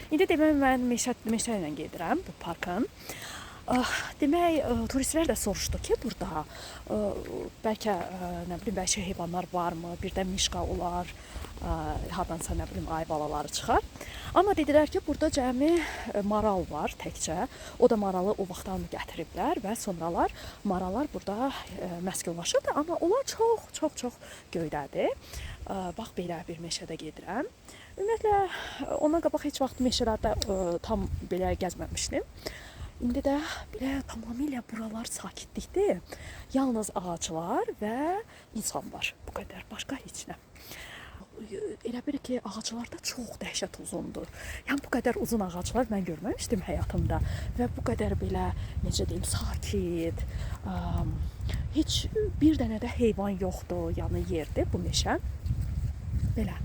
İndi demək mən meşə ilə gedirəm bu parkın. Demək turistlər də soruşdu ki, burada bəlkə nə bilim vəhşi heyvanlar varmı? Birdən mişqa olar, hardansa nə bilim ay balaları çıxar. Amma dedilər ki, burada cəmi maral var təkcə. O da maralı o vaxtdan gətiriblər və sonralar marallar burada məskunlaşırdı, amma onlar çox göydədir. Bax belə bir meşədə gedirəm. Ümumiyyətlə ondan qabaq heç vaxt meşələrdə tam belə gəzməmişdim. İndi də belə tamamilə buralar sakitlikdir. Yalnız ağaclar və insan var. Bu qədər, başqa heç nə. Elə bir ki, ağaclar da çox dəhşət uzundur. Yəni bu qədər uzun ağaclar mən görməmişdim həyatımda və bu qədər belə necə deyim, sakit. Heç bir dənə də heyvan yoxdur, yəni yerdir bu meşə. Belə.